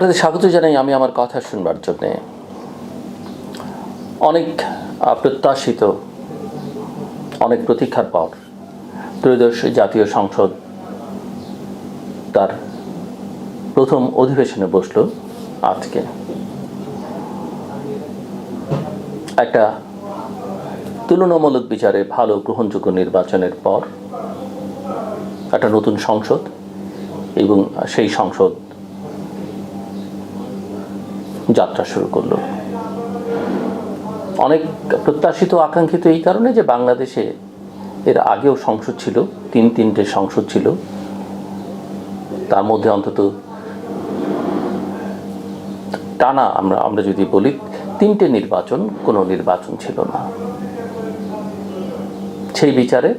আপনাদের স্বাগত জানাই আমি আমার কথা শুনবার জন্যে। অনেক প্রত্যাশিত, অনেক প্রতীক্ষার পর ত্রয়োদশ জাতীয় সংসদ তার প্রথম অধিবেশনে বসল আজকে। একটা তুলনামূলক বিচারে ভালো গ্রহণযোগ্য নির্বাচনের পর একটা নতুন সংসদ এবং সেই সংসদ যাত্রা শুরু করলো। অনেক প্রত্যাশিত আকাঙ্ক্ষিত এই কারণে যে বাংলাদেশে এর আগেও সংসদ ছিল, তিনটে সংসদ ছিল, তার মধ্যে অন্তত টানা আমরা যদি বলি তিনটে নির্বাচন, কোনো নির্বাচন ছিল না। সেই বিচারে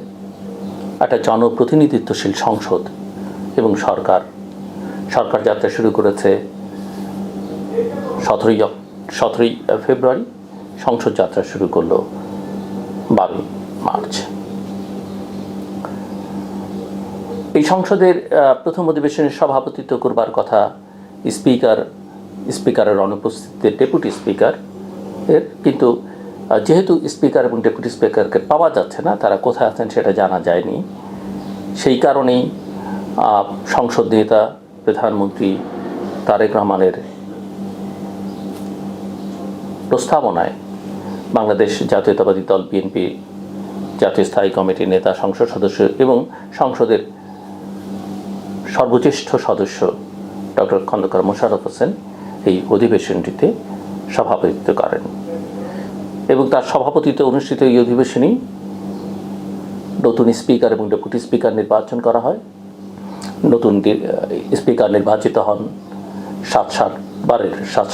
একটা জনপ্রতিনিধিত্বশীল সংসদ এবং সরকার যাত্রা শুরু করেছে 17ই ফেব্রুয়ারি, সংসদ যাত্রা শুরু করলো 12 মার্চ। এই সংসদের প্রথম অধিবেশনের সভাপতিত্ব করবার কথা স্পিকারের অনুপস্থিতিতে ডেপুটি স্পিকার এর, কিন্তু যেহেতু স্পিকার এবং ডেপুটি স্পিকারকে পাওয়া যাচ্ছে না, তারা কোথায় আছেন সেটা জানা যায়নি, সেই কারণেই সংসদ নেতা প্রধানমন্ত্রী তারেক রহমানের প্রস্তাবনায় বাংলাদেশ জাতীয়তাবাদী দল বিএনপি জাতীয় স্থায়ী কমিটির নেতা, সংসদ সদস্য এবং সংসদের সর্বজ্যেষ্ঠ সদস্য ডক্টর খন্দকার মোশাররফ হোসেন এই অধিবেশনটিতে সভাপতিত্ব করেন এবং তার সভাপতিত্বে অনুষ্ঠিত এই অধিবেশনেই নতুন স্পিকার এবং ডেপুটি স্পিকার নির্বাচন করা হয়। নতুন স্পিকার নির্বাচিত হন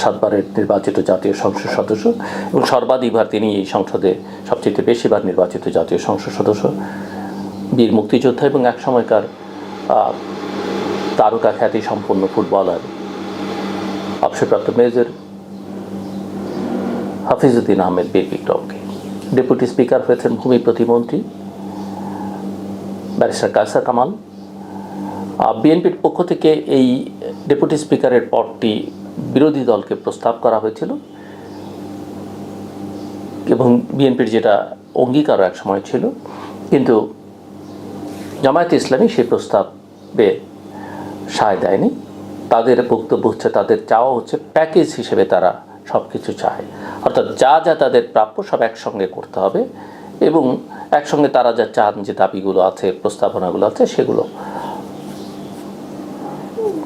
সাতবারের নির্বাচিত জাতীয় সংসদ সদস্য এবং সর্বাধিকবার তিনি এই সংসদে সবচেয়ে বেশিবার নির্বাচিত জাতীয় সংসদ সদস্য, বীর মুক্তিযোদ্ধা এবং এক সময়কার তারকা খ্যাতি সম্পন্ন ফুটবলার অবসরপ্রাপ্ত মেজর হাফিজউদ্দিন আহমেদ বীর বিক্রমকে। ডেপুটি স্পিকার হয়েছেন ভূমি প্রতিমন্ত্রী ব্যারিস্টার কায়সার কামাল। বিএনপির পক্ষ থেকে এই ডেপুটি স্পিকারের পদটি বিরোধী দলকে প্রস্তাব করা হয়েছিল এবং বিএনপির যেটা অঙ্গীকার এক সময় ছিল, কিন্তু জামায়াতে ইসলামী সেই প্রস্তাবে সায় দেয়নি। তাদের বক্তব্য হচ্ছে, তাদের চাওয়া হচ্ছে প্যাকেজ হিসেবে তারা সব কিছু চায়, অর্থাৎ যা তাদের প্রাপ্য সব একসঙ্গে করতে হবে এবং একসঙ্গে তারা যা চান, যে দাবিগুলো আছে, প্রস্তাবনাগুলো আছে, সেগুলো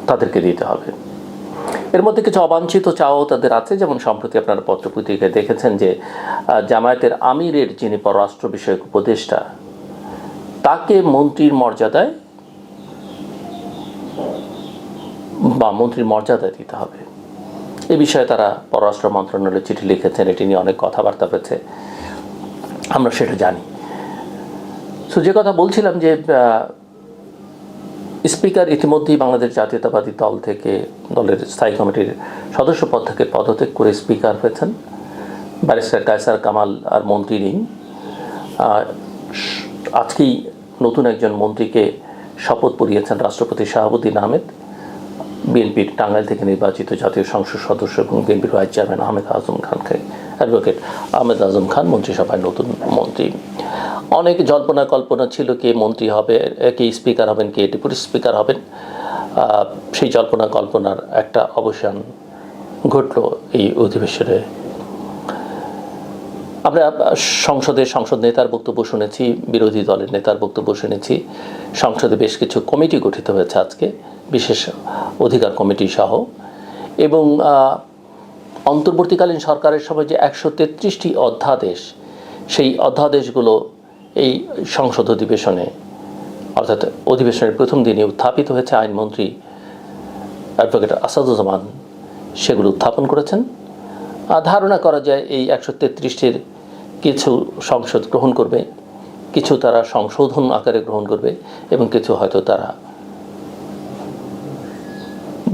তাদেরকে দিতে হবে। এর মধ্যে কিছু অবাঞ্ছিত চাওয়াও তাদের আছে, যেমন সম্প্রতি আপনারা পত্রপত্রিকায় দেখেছেন যে জামায়াতের আমিরের যিনি পররাষ্ট্র বিষয়ক উপদেষ্টা, তাকে মন্ত্রীর মর্যাদায় দিতে হবে। এ বিষয়ে তারা পররাষ্ট্র মন্ত্রণালয়ে চিঠি লিখেছেন, এটি নিয়ে অনেক কথাবার্তা হয়েছে, আমরা সেটা জানি। সো যে কথা বলছিলাম যে স্পিকার ইতিমধ্যেই বাংলাদেশ জাতীয়তাবাদী দল থেকে, দলের স্থায়ী কমিটির সদস্য পদ থেকে পদত্যাগ করে স্পিকার হয়েছেন ব্যারিস্টার কায়সার কামাল, আর মন্ত্রী নেই। আজকেই নতুন একজন মন্ত্রীকে শপথ পড়িয়েছেন রাষ্ট্রপতি শাহাবুদ্দিন আহমেদ, বিএনপির টাঙ্গাইল থেকে নির্বাচিত জাতীয় সংসদ সদস্য এবং বিএনপির vice chairman advocate Ahmed Azam Khan মন্ত্রিসভায় নতুন মন্ত্রী। অনেক জল্পনা কল্পনা ছিল কে মন্ত্রী হবে, কে স্পিকার হবেন, কে ডেপুটি স্পিকার হবেন। সেই জল্পনা কল্পনার একটা অবসান ঘটল এই অধিবেশনে। আমরা সংসদ নেতার বক্তব্য শুনেছি, বিরোধী দলের নেতার বক্তব্য শুনেছি। সংসদে বেশ কিছু কমিটি গঠিত হয়েছে আজকে, বিশেষ অধিকার কমিটি সহ, এবং অন্তর্বর্তীকালীন সরকারের সময় যে 133টি অধ্যাদেশ, সেই অধ্যাদেশগুলো এই সংসদ অধিবেশনে, অর্থাৎ অধিবেশনের প্রথম দিনে উত্থাপিত হয়েছে। আইনমন্ত্রী অ্যাডভোকেট আসাদুজ্জামান সেগুলো উত্থাপন করেছেন। ধারণা করা যায় এই 133টির কিছু সংসদ গ্রহণ করবে, কিছু তারা সংশোধন আকারে গ্রহণ করবে এবং কিছু হয়তো তারা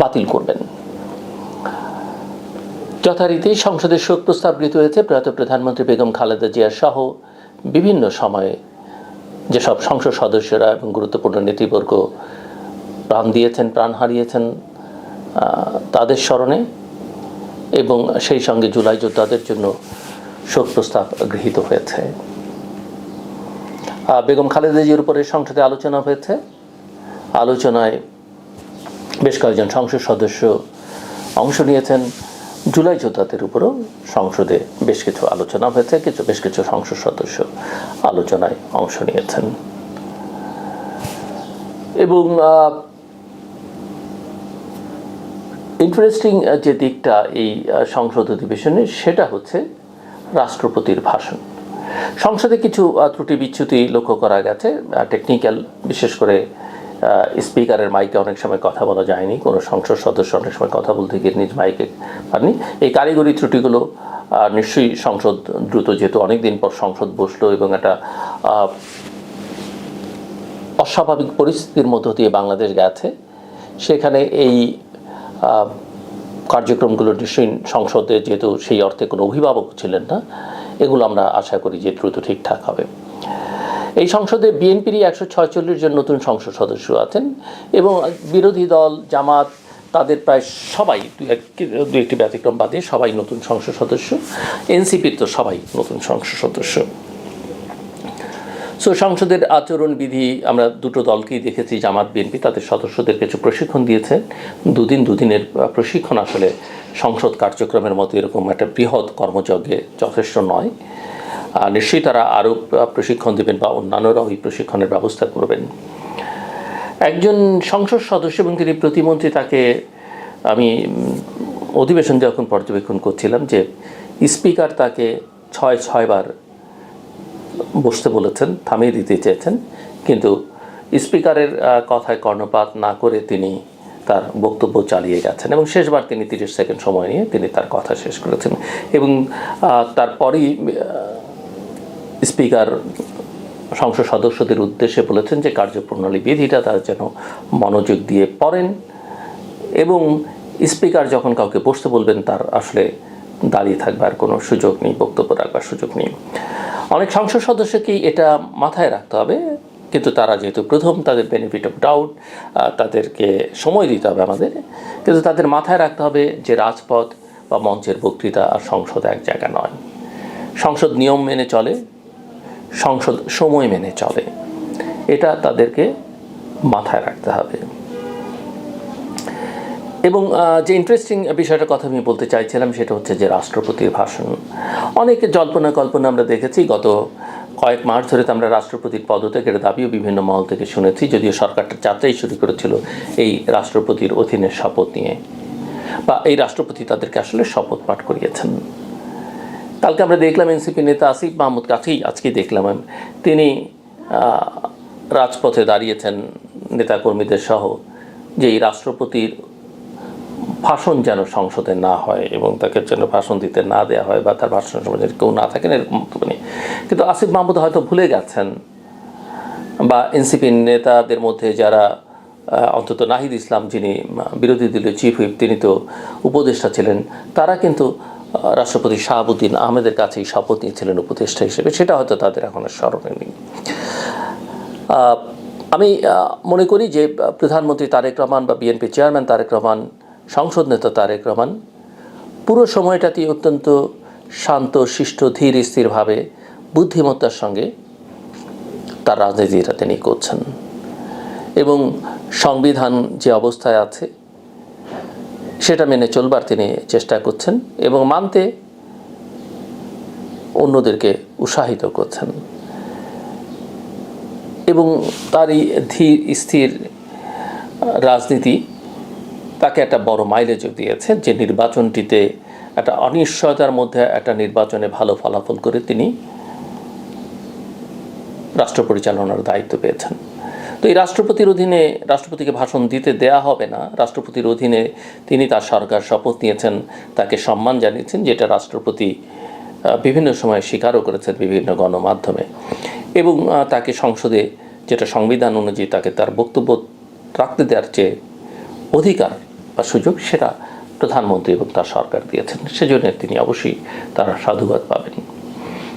বাতিল করবেন। যথারীতি সংসদে শোক প্রস্তাব গৃহীত হয়েছে। প্রয়াত প্রধানমন্ত্রী বেগম খালেদা জিয়া সহ বিভিন্ন সময়ে যেসব সংসদ সদস্যরা এবং গুরুত্বপূর্ণ নেতৃবর্গ প্রাণ হারিয়েছেন, তাদের স্মরণে এবং সেই সঙ্গে জুলাই যোদ্ধাদের জন্য শোক প্রস্তাব গৃহীত হয়েছে। বেগম খালেদা জিয়ার উপরে সংসদে আলোচনা হয়েছে। আলোচনায় বেশ কয়েকজন সংসদ সদস্য অংশ নিয়েছেন। জুলাই যোদ্ধাদের উপরও সংসদে বেশ কিছু আলোচনা হয়েছে, বেশ কিছু সংসদ সদস্য আলোচনায় অংশ নিয়েছেন। এবং ইন্টারেস্টিং যে দিকটা এই সংসদ অধিবেশনে, সেটা হচ্ছে রাষ্ট্রপতির ভাষণ। সংসদে কিছু ত্রুটি বিচ্যুতি লক্ষ্য করা গেছে, টেকনিক্যাল, বিশেষ করে স্পিকারের মাইকে অনেক সময় কথা বলা যায়নি, কোনো সংসদ সদস্য অনেক সময় কথা বলতে গিয়ে নিজ মাইকে পাননি। এই কারিগরি ত্রুটিগুলো নিশ্চয়ই সংসদ দ্রুত, যেহেতু অনেকদিন পর সংসদ বসলো এবং একটা অস্বাভাবিক পরিস্থিতির মধ্য দিয়ে বাংলাদেশ গেছে, সেখানে এই কার্যক্রমগুলো নিশ্চয়ই সংসদে, যেহেতু সেই অর্থে কোনো অভিভাবক ছিলেন না, এগুলো আমরা আশা করি যে দ্রুত ঠিকঠাক হবে। এই সংসদে বিএনপিরই 146 জন নতুন সংসদ সদস্য আছেন এবং বিরোধী দল জামাত তাদের প্রায় সবাই, দু একটি ব্যতিক্রম বাদে সবাই নতুন সংসদ সদস্য। এনসিপির তো সবাই নতুন সংসদ সদস্য। সো সংসদের আচরণবিধি আমরা দুটো দলকেই দেখেছি, জামাত বিএনপি, তাদের সদস্যদের কিছু প্রশিক্ষণ দিয়েছে। দুদিনের প্রশিক্ষণ আসলে সংসদ কার্যক্রমের মতো এরকম একটা বৃহৎ কর্মযজ্ঞে যথেষ্ট নয়। নিশ্চয়ই তারা আরও প্রশিক্ষণ দেবেন বা অন্যান্যরাও এই প্রশিক্ষণের ব্যবস্থা করবেন। একজন সংসদ সদস্য এবং তিনি প্রতিমন্ত্রী, তাকে আমি অধিবেশন যখন পর্যবেক্ষণ করছিলাম যে স্পিকার তাকে 6বার বসতে বলেছেন, থামিয়ে দিতে চেয়েছেন, কিন্তু স্পিকারের কথায় কর্ণপাত না করে তিনি তার বক্তব্য চালিয়ে গেছেন এবং শেষবার তিনি 30 সেকেন্ড সময় নিয়ে তিনি তার কথা শেষ করেছেন। এবং তারপরেই স্পিকার সংসদ সদস্যদের উদ্দেশ্যে বলেছেন যে কার্যপ্রণালী বিধিটা তারা যেন মনোযোগ দিয়ে পড়েন এবং স্পিকার যখন কাউকে বসতে বলবেন তার আসলে দাঁড়িয়ে থাকবার কোনো সুযোগ নেই, বক্তব্য রাখবার সুযোগ নেই। অনেক সংসদ সদস্যকেই এটা মাথায় রাখতে হবে, কিন্তু তারা যেহেতু প্রথম, তাদের বেনিফিট অফ ডাউট, তাদেরকে সময় দিতে হবে আমাদের, কিন্তু তাদের মাথায় রাখতে হবে যে রাজপথ বা মঞ্চের বক্তৃতা আর সংসদ এক জায়গা নয়। সংসদ নিয়ম মেনে চলে, সংসদ সময় মেনে চলে, এটা তাদেরকে মাথায় রাখতে হবে। এবং যে ইন্টারেস্টিং বিষয়টার কথা আমি বলতে চাইছিলাম সেটা হচ্ছে যে রাষ্ট্রপতির ভাষণ। অনেক জল্পনা কল্পনা আমরা দেখেছি, গত কয়েক মাস ধরে তো আমরা রাষ্ট্রপতির পদত্যাগের দাবিও বিভিন্ন মহল থেকে শুনেছি, যদিও সরকারটা যাত্রাই শুরু করেছিল এই রাষ্ট্রপতির অধীনে শপথ নিয়ে, বা এই রাষ্ট্রপতি তাদেরকে আসলে শপথ পাঠ করিয়েছেন। কালকে আমরা দেখলাম এনসিপি নেতা আসিফ মাহমুদ, আজকেই দেখলাম তিনি রাজপথে দাঁড়িয়েছেন নেতাকর্মীদের সহ, যে এই রাষ্ট্রপতির ভাষণ যেন সংসদে না হয় এবং তাকে যেন ভাষণ দিতে না দেওয়া হয় বা তার ভাষণের সময় যেন কেউ না থাকেন, এরকম বক্তব্য নেই। কিন্তু আসিফ মাহমুদ হয়তো ভুলে গেছেন, বা এনসিপি নেতাদের মধ্যে যারা, অন্তত নাহিদ ইসলাম যিনি বিরোধী দলীয় চিফ হুইপ, তিনি তো উপদেষ্টা ছিলেন, তারা কিন্তু রাষ্ট্রপতি শাহাবুদ্দিন আহমেদের কাছেই শপথ নিয়েছিলেন উপদেষ্টা হিসেবে, সেটা হয়তো তাদের এখন স্মরণে নেই। আমি মনে করি যে প্রধানমন্ত্রী তারেক রহমান বা বিএনপি চেয়ারম্যান তারেক রহমান, সংসদ নেতা তারেক রহমান পুরো সময়টাতেই অত্যন্ত শান্ত, শিষ্ট, ধীর স্থিরভাবে বুদ্ধিমত্তার সঙ্গে তার রাজনীতিটা তিনি করছেন এবং সংবিধান যে অবস্থায় আছে সেটা মেনে চলবার তিনি চেষ্টা করছেন এবং মানতে অন্যদেরকে উৎসাহিত করছেন। এবং তার এই ধীর স্থির রাজনীতি তাকে একটা বড় মাইলেজও দিয়েছে, যে নির্বাচনটিতে একটা অনিশ্চয়তার মধ্যে একটা নির্বাচনে ভালো ফলাফল করে তিনি রাষ্ট্র পরিচালনার দায়িত্ব পেয়েছেন। তো এই রাষ্ট্রপতির অধীনে রাষ্ট্রপতিকে ভাষণ দিতে দেয়া হবে না, রাষ্ট্রপতির অধীনে তিনি তার সরকার শপথ নিয়েছেন, তাকে সম্মান জানিয়েছেন, যেটা রাষ্ট্রপতি বিভিন্ন সময় স্বীকারও করেছেন বিভিন্ন গণমাধ্যমে, এবং তাকে সংসদে যেটা সংবিধান অনুযায়ী তাকে তার বক্তব্য রাখতে দেওয়ার যে অধিকার বা সুযোগ, সেটা প্রধানমন্ত্রী এবং তার সরকার দিয়েছেন, সেজন্য তিনি অবশ্যই তারা সাধুবাদ পাবেন।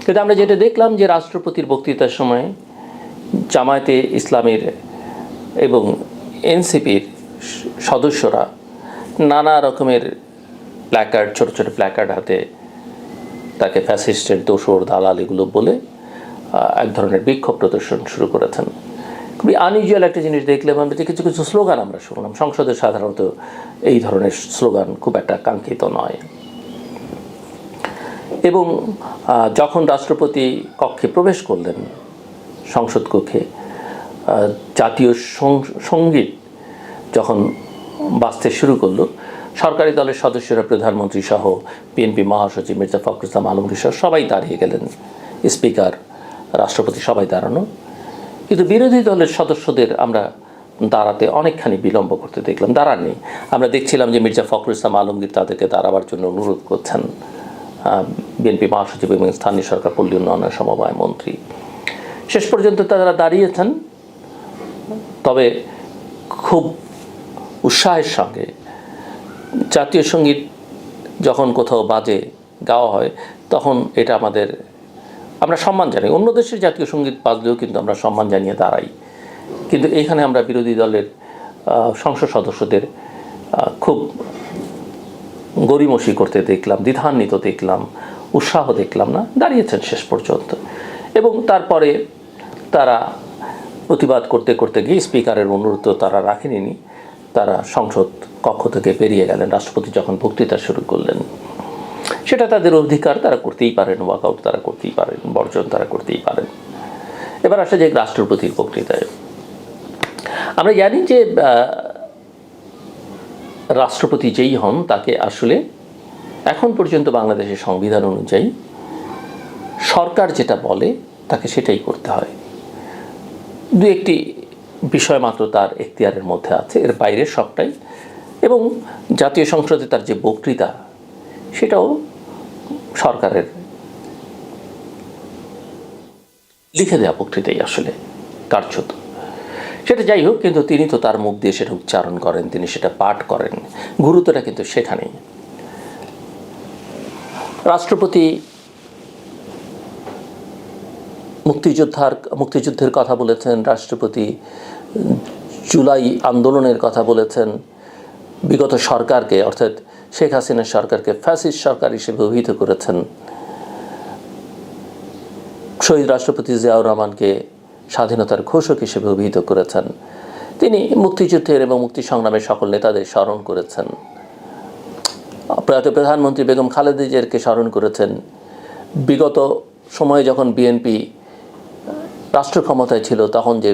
কিন্তু আমরা যেটা দেখলাম যে রাষ্ট্রপতির বক্তৃতার সময় জামায়াতে ইসলামের এবং এনসিপির সদস্যরা নানা রকমের প্ল্যাকার্ড, ছোট ছোট প্ল্যাকার্ড হাতে তাকে ফ্যাসিস্টের দোসর দালাল এগুলো বলে এক ধরনের বিক্ষোভ প্রদর্শন শুরু করেছেন। খুবই আনইউজুয়াল একটা জিনিস দেখলাম আমরা, যে কিছু কিছু স্লোগান আমরা শুনলাম। সংসদে সাধারণত এই ধরনের স্লোগান খুব একটা কাঙ্ক্ষিত নয়। এবং যখন রাষ্ট্রপতি কক্ষে প্রবেশ করলেন, সংসদ কক্ষে, জাতীয় সঙ্গীত যখন বাজতে শুরু করলো, সরকারি দলের সদস্যরা, প্রধানমন্ত্রী সহ, বিএনপি মহাসচিব মির্জা ফখরুল ইসলাম আলমগীর সহ সবাই দাঁড়িয়ে গেলেন, স্পিকার, রাষ্ট্রপতি সবাই দাঁড়ানো। কিন্তু বিরোধী দলের সদস্যদের আমরা দাঁড়াতে অনেকখানি বিলম্ব করতে দেখলাম, দাঁড়াননি। আমরা দেখছিলাম যে মির্জা ফখরুল ইসলাম আলমগীর তাদেরকে দাঁড়াবার জন্য অনুরোধ করছেন, বিএনপি মহাসচিব এবং স্থানীয় সরকার পল্লী উন্নয়ন সমবায় মন্ত্রী। শেষ পর্যন্ত তারা দাঁড়িয়েছেন, তবে খুব উৎসাহের সঙ্গে। জাতীয় সঙ্গীত যখন কোথাও বাজে, গাওয়া হয়, তখন এটা আমরা সম্মান জানাই। অন্য দেশের জাতীয় সঙ্গীত বাজলেও কিন্তু আমরা সম্মান জানিয়ে দাঁড়াই। কিন্তু এখানে আমরা বিরোধী দলের সংসদ সদস্যদের খুব গড়িমসি করতে দেখলাম, দ্বিধান্বিত দেখলাম, উৎসাহ দেখলাম না, দাঁড়িয়েছেন শেষ পর্যন্ত। এবং তারপরে তারা প্রতিবাদ করতে করতে গিয়ে স্পিকারের অনুরোধ তারা রাখেনি, তারা সংসদ কক্ষ থেকে বেরিয়ে গেলেন। রাষ্ট্রপতি যখন বক্তৃতা শুরু করলেন, সেটা তাদের অধিকার, তারা করতেই পারেন, ওয়াকআউট তারা করতেই পারেন, বর্জন তারা করতেই পারেন। এবার আসা যায় রাষ্ট্রপতির বক্তৃতায়। আমরা জানি যে রাষ্ট্রপতি যেই হন, তাকে আসলে এখন পর্যন্ত বাংলাদেশের সংবিধান অনুযায়ী সরকার যেটা বলে তাকে সেটাই করতে হয়। দু একটি বিষয় মাত্র তার এখতিয়ারের মধ্যে আছে, এর বাইরের সবটাই। এবং জাতীয় সংসদে তার যে বক্তৃতা, সেটাও সরকারের লিখে দেওয়া বক্তৃতাই আসলে কার্যত। সেটা যাই হোক, কিন্তু তিনি তো তার মুখ দিয়ে সেটা উচ্চারণ করেন, তিনি সেটা পাঠ করেন। গুরুত্বটা কিন্তু সেখানেই। রাষ্ট্রপতি মুক্তিযুদ্ধের কথা বলেছেন, রাষ্ট্রপতি জুলাই আন্দোলনের কথা বলেছেন, বিগত সরকারকে, অর্থাৎ শেখ হাসিনার সরকারকে ফ্যাসিস্ট সরকার হিসেবে অভিহিত করেছেন। শহীদ রাষ্ট্রপতি জিয়াউর রহমানকে স্বাধীনতার ঘোষক হিসেবে অভিহিত করেছেন। তিনি মুক্তিযুদ্ধের এবং মুক্তি সংগ্রামের সকল নেতাদের স্মরণ করেছেন। প্রয়াত প্রধানমন্ত্রী বেগম খালেদা জিয়াকে স্মরণ করেছেন। বিগত সময়ে যখন বিএনপি রাষ্ট্র ক্ষমতায় ছিল, তখন যে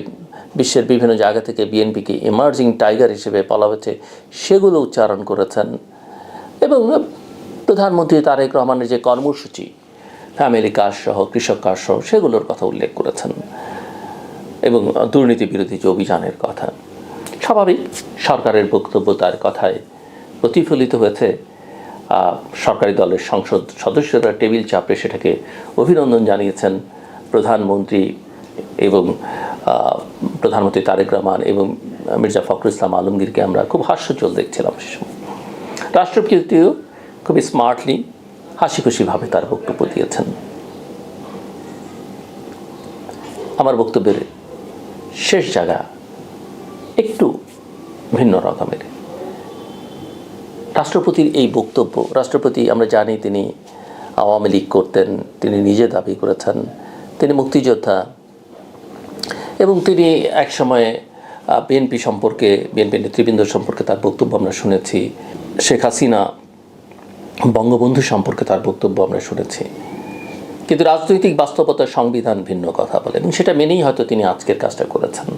বিশ্বের বিভিন্ন জায়গা থেকে বিএনপিকে এমার্জিং টাইগার হিসেবে বলা হয়েছে, সেগুলো উচ্চারণ করেছেন। এবং প্রধানমন্ত্রী তারেক রহমানের যে কর্মসূচি, ফ্যামিলি কার্ড সহ, কৃষক কার্ড সহ, সেগুলোর কথা উল্লেখ করেছেন। এবং দুর্নীতি বিরোধী যে অভিযানের কথা। স্বাভাবিক, সরকারের বক্তব্য তার কথায় প্রতিফলিত হয়েছে। সরকারি দলের সংসদ সদস্যরা টেবিল চাপড়ে সেটাকে অভিনন্দন জানিয়েছেন। প্রধানমন্ত্রী এবং প্রধানমন্ত্রী তারেক রহমান এবং মির্জা ফখরুল ইসলাম আলমগীরকে আমরা খুব হাস্যোজ্জ্বল দেখছিলাম সে সময়। রাষ্ট্রপতিও খুবই স্মার্টলি, হাসি খুশিভাবে তার বক্তব্য দিয়েছেন। আমার বক্তব্যের শেষ জায়গা একটু ভিন্ন রকমের। রাষ্ট্রপতির এই বক্তব্য, রাষ্ট্রপতি আমরা জানি তিনি আওয়ামী লীগ করতেন, তিনি নিজে দাবি করেছেন তিনি মুক্তিযোদ্ধা, এবং তিনি এক সময়ে বিএনপি সম্পর্কে, বিএনপি নেতৃবৃন্দ সম্পর্কে তার বক্তব্য আমরা শুনেছি। শেখ হাসিনা, বঙ্গবন্ধু সম্পর্কে তার বক্তব্য আমরা শুনেছি। কিন্তু রাজনৈতিক বাস্তবতার সংবিধান ভিন্ন কথা বলে, এবং সেটা মেনেই হয়তো তিনি আজকের কাজটা করেছেন।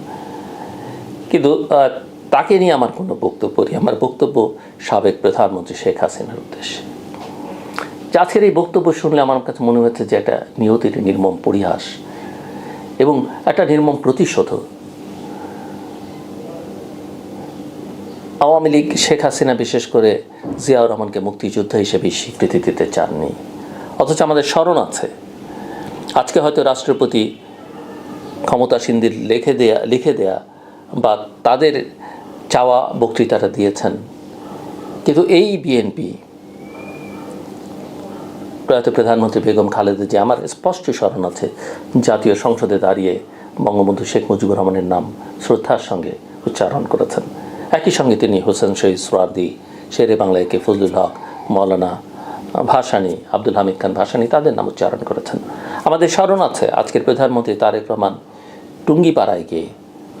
কিন্তু তাকে নিয়ে আমার কোনো বক্তব্য নেই। আমার বক্তব্য সাবেক প্রধানমন্ত্রী শেখ হাসিনার উদ্দেশ্যে। আজকের এই বক্তব্য শুনলে আমার কাছে মনে হচ্ছে যে একটা নিয়তির নির্মম পরিহাস এবং একটা নির্মম প্রতিশোধ। আওয়ামী লীগ, শেখ হাসিনা বিশেষ করে জিয়াউর রহমানকে মুক্তিযোদ্ধা হিসেবে স্বীকৃতি দিতে চাননি, অথচ আমাদের স্মরণ আছে। আজকে হয়তো রাষ্ট্রপতি ক্ষমতাসীনদের লিখে দেয়া বা তাদের চাওয়া বক্তৃতাটা দিয়েছেন, কিন্তু এই বিএনপি, প্রয়াত প্রধানমন্ত্রী বেগম খালেদা জিয়া, আমার স্পষ্ট স্মরণ আছে, জাতীয় সংসদে দাঁড়িয়ে বঙ্গবন্ধু শেখ মুজিবুর রহমানের নাম শ্রদ্ধার সঙ্গে উচ্চারণ করেছেন। একই সঙ্গে তিনি হোসেন শহীদ সোহরাওয়ার্দী শেরে বাংলায় কে ফজলুল হক, মৌলানা ভাসানী, আব্দুল হামিদ খান ভাসানী তাদের নাম উচ্চারণ করেছেন। আমাদের স্মরণ আছে আজকের প্রধানমন্ত্রী তারেক রহমান টুঙ্গিপাড়ায় গিয়ে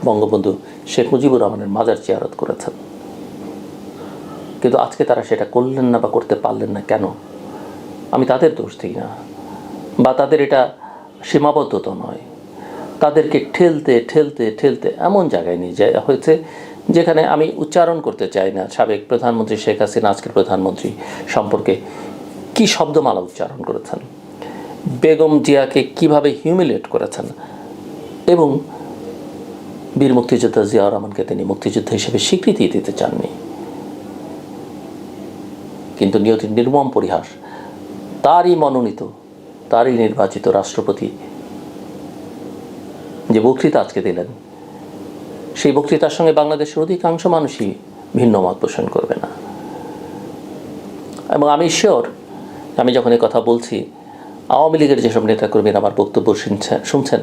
বঙ্গবন্ধু শেখ মুজিবুর রহমানের মাজার জিয়ারত করেছেন। কিন্তু আজকে তারা সেটা করলেন না বা করতে পারলেন না কেন? আমি তাদের দোষ দিই না, বা তাদের এটা সীমাবদ্ধতা নয়। তাদেরকে ঠেলতে ঠেলতে ঠেলতে এমন জায়গায় নিয়ে যাওয়া হয়েছে যেখানে আমি উচ্চারণ করতে চাই না সাবেক প্রধানমন্ত্রী শেখ হাসিনা আজকের প্রধানমন্ত্রী সম্পর্কে কি শব্দমালা উচ্চারণ করেছেন, বেগম জিয়াকে কিভাবে হিউমিলেট করেছেন, এবং বীর মুক্তিযোদ্ধা জিয়াউর রহমানকে তিনি মুক্তিযোদ্ধা হিসেবে স্বীকৃতি দিতে চাননি। কিন্তু নিয়তির নির্মম পরিহাস, তারই মনোনীত, তারই নির্বাচিত রাষ্ট্রপতি যে বক্তৃতা আজকে দিলেন, সেই বক্তৃতার সঙ্গে বাংলাদেশের অধিকাংশ মানুষই ভিন্ন মত পোষণ করবে না। এবং আমি শিওর, আমি যখন এই কথা বলছি, আওয়ামী লীগের যেসব নেতাকর্মীরা আমার বক্তব্য শুনছেন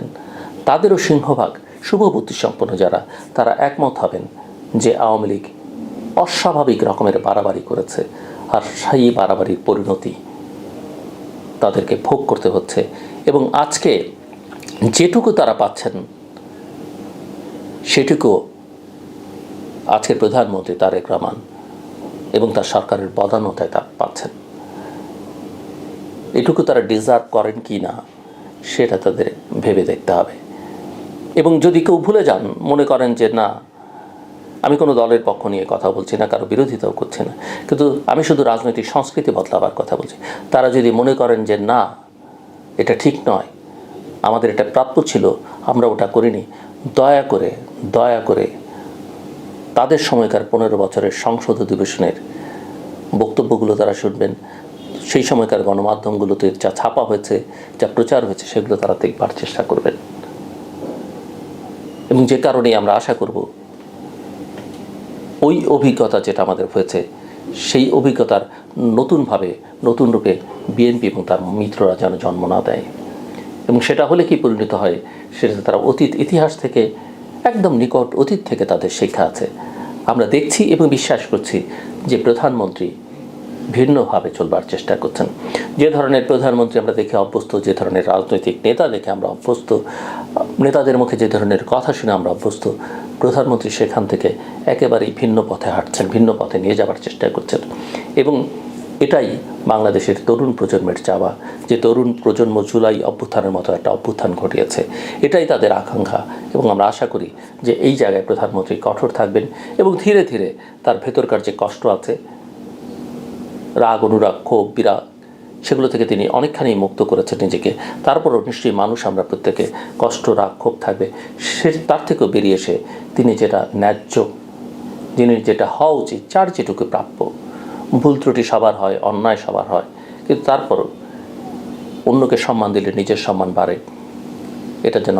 তাদেরও সিংহভাগ শুভবুদ্ধি সম্পন্ন যারা, তারা একমত হবেন যে আওয়ামী লীগ অস্বাভাবিক রকমের বাড়াবাড়ি করেছে, আর সেই বাড়াবাড়ির পরিণতি তাদেরকে ভোগ করতে হচ্ছে। এবং আজকে যেটুকু তারা পাচ্ছেন সেটুকু আজকের প্রধানমন্ত্রী তারেক রহমান এবং তার সরকারের বদান্যতায় তা পাচ্ছেন। এটুকু তারা ডিজার্ভ করেন কি না সেটা তাদের ভেবে দেখতে হবে। এবং যদি কেউ ভুলে যান, মনে করেন যে না, আমি কোনো দলের পক্ষ নিয়ে কথা বলছি না, কারো বিরোধিতাও করছি না, কিন্তু আমি শুধু রাজনৈতিক সংস্কৃতি বদলাবার কথা বলছি, তারা যদি মনে করেন যে না, এটা ঠিক নয়, আমাদের এটা প্রাপ্য ছিল, আমরা ওটা করিনি, দয়া করে দয়া করে তাদের সময়কার 15 বছরের সংসদ অধিবেশনের বক্তব্যগুলো তারা শুনবেন। সেই সময়কার গণমাধ্যমগুলোতে যা ছাপা হয়েছে, যা প্রচার হয়েছে, সেগুলো তারা দেখবার চেষ্টা করবেন। এবং যে কারণেই আমরা আশা করব ওই অভিজ্ঞতা যেটা আমাদের হয়েছে, সেই অভিজ্ঞতার নতুনভাবে, নতুন রূপে বিএনপি এবং তার মিত্ররা যেন জন্ম না দেয়। এবং সেটা হলে কি পরিণত হয়, সেটা তারা অতীত ইতিহাস থেকে, একদম নিকট অতীত থেকে তাদের শিক্ষা আছে। আমরা দেখছি এবং বিশ্বাস করছি যে প্রধানমন্ত্রী ভিন্নভাবে চলবার চেষ্টা করছেন। যে ধরনের প্রধানমন্ত্রী আমরা দেখে অভ্যস্ত, যে ধরনের রাজনৈতিক নেতা দেখে আমরা অভ্যস্ত, নেতাদের মুখে যে ধরনের কথা শুনে আমরা অভ্যস্ত, প্রধানমন্ত্রী সেখান থেকে একেবারেই ভিন্ন পথে হাঁটছেন, ভিন্ন পথে নিয়ে যাবার চেষ্টা করছেন। এবং এটাই বাংলাদেশের তরুণ প্রজন্মের চাওয়া, যে তরুণ প্রজন্ম জুলাই অভ্যুত্থানের মতো একটা অভ্যুত্থান ঘটিয়েছে, এটাই তাদের আকাঙ্ক্ষা। এবং আমরা আশা করি যে এই জায়গায় প্রধানমন্ত্রী কঠোর থাকবেন এবং ধীরে ধীরে তার ভেতরকার যে কষ্ট আছে, রাগ, অনুরাগ, ক্ষোভ, বিরাগ, সেগুলো থেকে তিনি অনেকখানি মুক্ত করেছেন নিজেকে। তারপরও নিশ্চয়ই মানুষ, আমরা প্রত্যেকে কষ্ট, রাগ, ক্ষোভ থাকবে, সে তার থেকেও বেরিয়ে এসে তিনি যেটা ন্যায্য, যিনি যেটা হওয়া উচিত, যার যেটুকু প্রাপ্য, ভুল ত্রুটি সবার হয়, অন্যায় সবার হয়, কিন্তু তারপরও অন্যকে সম্মান দিলে নিজের সম্মান বাড়ে, এটা যেন